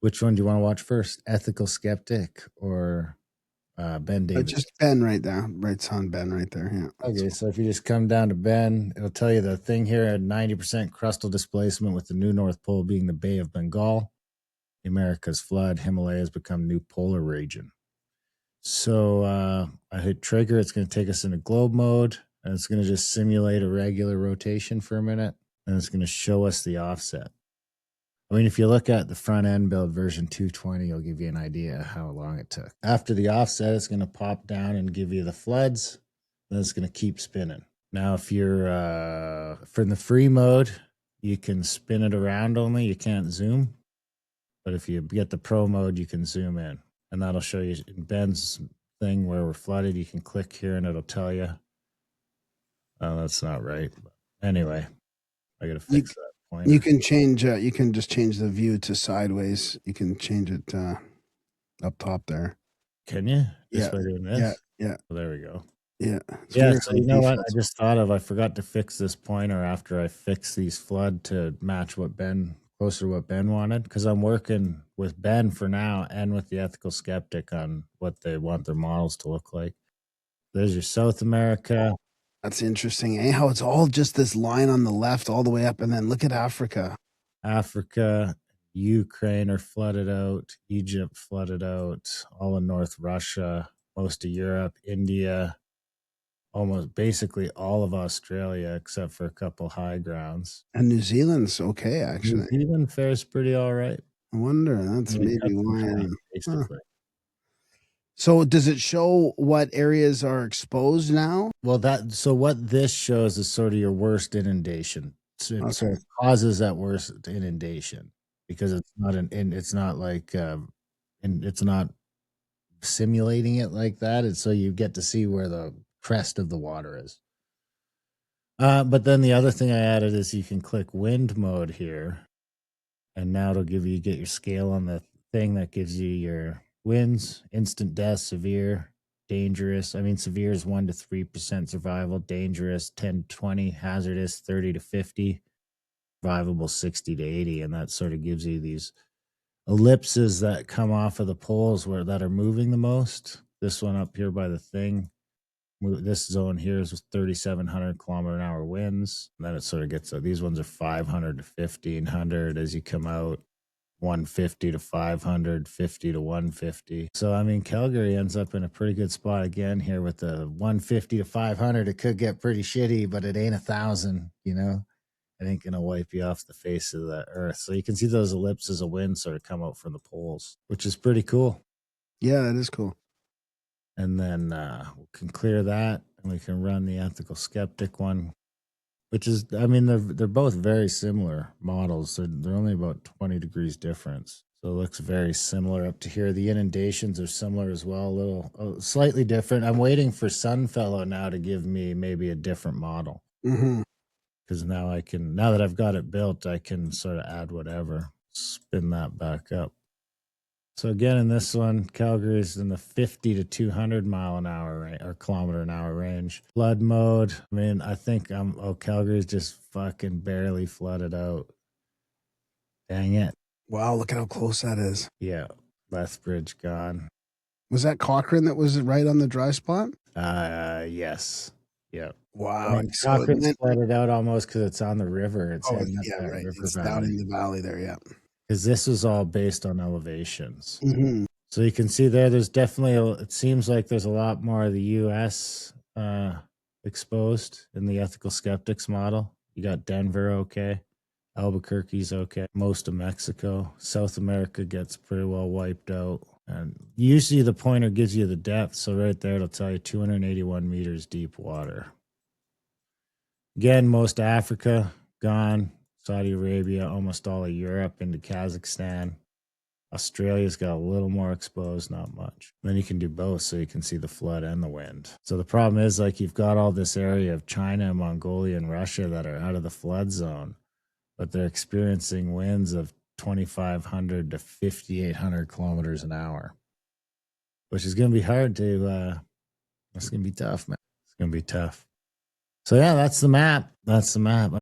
Which one do you want to watch first? Ethical Skeptic or Ben Davis? Just Ben right there. Right on Ben right there. Yeah. Okay, so if you just come down to Ben, it'll tell you the thing here at 90% crustal displacement with the new North Pole being the Bay of Bengal. The Americas flood, Himalayas become new polar region. So I hit trigger. It's going to take us into globe mode, and it's going to just simulate a regular rotation for a minute, and it's going to show us the offset. I mean, if you look at the front end build version 220, it'll give you an idea how long it took. After the offset, it's going to pop down and give you the floods. Then it's going to keep spinning. Now, if you're in the free mode, you can spin it around only. You can't zoom. But if you get the pro mode, you can zoom in. And that'll show you in Ben's thing where we're flooded. You can click here and it'll tell you. Oh, that's not right. But anyway, I got to fix that point. You can change. You can just change the view to sideways. You can change it up top there. Can you? Just by doing this? Yeah. Well, there we go. Yeah. So you know what? I just thought of. I forgot to fix this pointer after I fixed these flood to match what Ben closer to what Ben wanted, because I'm working with Ben for now and with the Ethical Skeptic on what they want their models to look like. There's your South America. That's interesting. How it's all just this line on the left all the way up, and then look at Africa. Ukraine are flooded out, Egypt flooded out, all of North Russia, most of Europe, India, almost basically all of Australia except for a couple high grounds. And New Zealand's okay, actually. New Zealand fares pretty all right. I wonder. That's maybe why. Basically. So does it show what areas are exposed now? Well, what this shows is sort of your worst inundation. So it causes that worst inundation because it's not it's not simulating it like that. It's so you get to see where the crest of the water is. But then the other thing I added is you can click wind mode here, and now it'll get your scale on the thing that gives you your winds, instant death, severe, dangerous. I mean, severe is 1 to 3% survival, dangerous 10 to 20, hazardous 30 to 50, survivable 60 to 80, and that sort of gives you these ellipses that come off of the poles that are moving the most. This one up here by the thing, this zone here is 3,700 kilometer an hour winds. And then it sort of gets these ones are 500 to 1,500 as you come out. 150 to 500, 50 to 150. So, I mean, Calgary ends up in a pretty good spot again here with the 150 to 500. It could get pretty shitty, but it ain't 1,000, you know? It ain't going to wipe you off the face of the earth. So you can see those ellipses of wind sort of come out from the poles, which is pretty cool. Yeah, that is cool. And then we can clear that and we can run the Ethical Skeptic one, which is, I mean, they're both very similar models. They're only about 20 degrees difference. So it looks very similar up to here. The inundations are similar as well, slightly different. I'm waiting for Sunfellow now to give me maybe a different model. Because now that I've got it built, I can sort of add whatever, spin that back up. So again, in this one, Calgary is in the 50 to 200 mile an hour or kilometer an hour range. Flood mode. I mean, I think Calgary's just fucking barely flooded out. Dang it. Wow, look at how close that is. Yeah, Lethbridge gone. Was that Cochrane that was right on the dry spot? Yes. Yeah. Wow. Cochrane's flooded out almost because it's on the river. It's right. It's down in the valley there, yeah. Because this is all based on elevations. So you can see there's definitely, it seems like there's a lot more of the U.S. Exposed in the Ethical Skeptics model. You got Denver okay. Albuquerque's okay. Most of Mexico. South America gets pretty well wiped out. And usually the pointer gives you the depth. So right there, it'll tell you 281 meters deep water. Again, most Africa gone. Saudi Arabia, almost all of Europe into Kazakhstan. Australia's got a little more exposed, not much. Then you can do both so you can see the flood and the wind. So the problem is, like, you've got all this area of China, Mongolia, and Russia that are out of the flood zone, but they're experiencing winds of 2,500 to 5,800 kilometers an hour, which is going to be hard to, it's going to be tough, man. It's going to be tough. So yeah, that's the map.